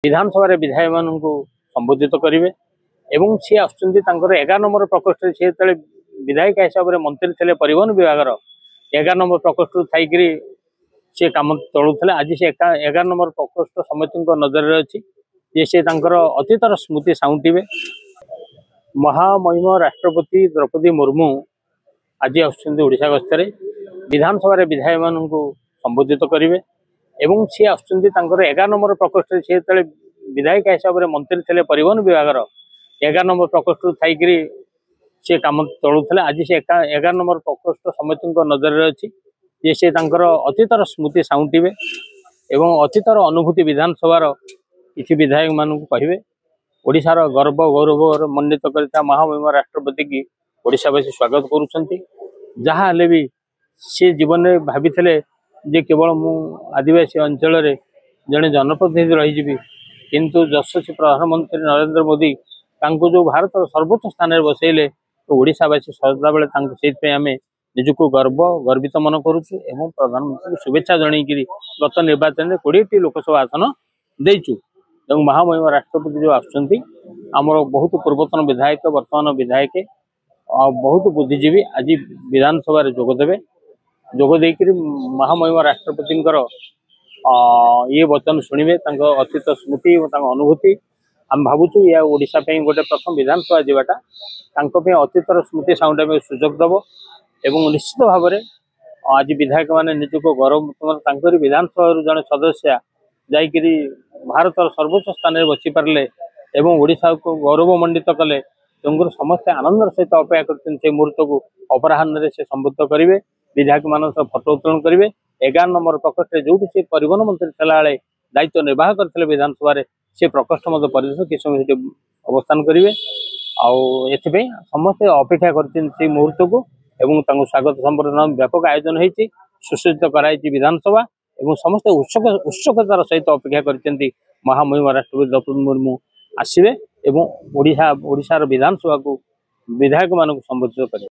विधानसभा विधायक मान संबोधित करेंगे एवं सी आसुच्च 11 नंबर प्रकोष्ठ सी जो विधायक हिसाब से मंत्री थे परिवहन विभाग 11 नंबर प्रकोष्ठ थी सी कम चलुले आज से 11 नंबर प्रकोष्ठ समिति नजर अच्छी जे सी अतीतर स्मृति साउंटिबे। महामहिम राष्ट्रपति द्रौपदी मुर्मू आज आशा गस्तर विधानसभा विधायक मान संबोधित करेंगे एवं सी आसुच्च 11 नंबर प्रकोष्ठ सी जो विधायक हिसाब से मंत्री थे परिवहन विभाग 11 नंबर प्रकोष्ठ थी सी कम चलुले आज से 11 नंबर प्रकोष्ठ समिति नजर अच्छी जे सी अतीतर स्मृति साउंटिबे एवं अतीतर अनुभूति विधानसभा किसी विधायक मान कहे ओडिशार गर्व गौरव मंडित कर महामहिम राष्ट्रपति की ओडिशावासी स्वागत करुँच भी सी जीवन में भाभी जे केवल मु आदिवासी अंचल जड़े जनप्रतिनिधि रही किंतु यशस्वी प्रधानमंत्री नरेंद्र मोदी जो भारत सर्वोच्च स्थान में बसैले तो ओडिशावासी सदा बेले आम निजक गर्वित मन करुचु एवं प्रधानमंत्री शुभेच्छा जनईकि गत निर्वाचन में 20टी लोकसभा आसन देचु एवं महामहिम राष्ट्रपति जो आमर बहुत पूर्वतन विधायक वर्तमान विधायक बहुत बुद्धिजीवी आज विधानसभा जोगदेवे जोगदे महामहिम राष्ट्रपति ये वचन शुणे अतीत स्मृति और अनुभूति आम भावुँ या ओडिशा गोटे प्रथम विधानसभा जावाटा अतीतर स्मृति साउंड सुजोग दब एवं निश्चित भाव में आज विधायक मैंने निजक गौरव विधानसभा जड़े सदस्य जाकि भारत सर्वोच्च स्थान में बची पारे एवं ओडिशा को गौरव मंडित कले तेणुकर समस्ते आनंदर सहित अपेक्षा कर मुहूर्त को अपराह्न से संबोधित करेंगे विधायक मान फटो उत्तोलन करेंगे 11 नंबर प्रकोष्ठ जो सी परिवहन मंत्री था दायित्व निर्वाह करते विधानसभा से प्रकोष्ठ परिदर्शन कि समय अवस्थान करेंगे आए समस्ते अपेक्षा कर मुहूर्त को एवं स्वागत संबर्धना व्यापक आयोजन होती सुसज्जित कराई विधानसभा एवं समस्त उत्सुकतार सहित अपेक्षा कर महामहिम राष्ट्रपति द्रौपदी मुर्मू आसवे एवं ओडिशार विधानसभा को विधायक मान संबोधित करेंगे।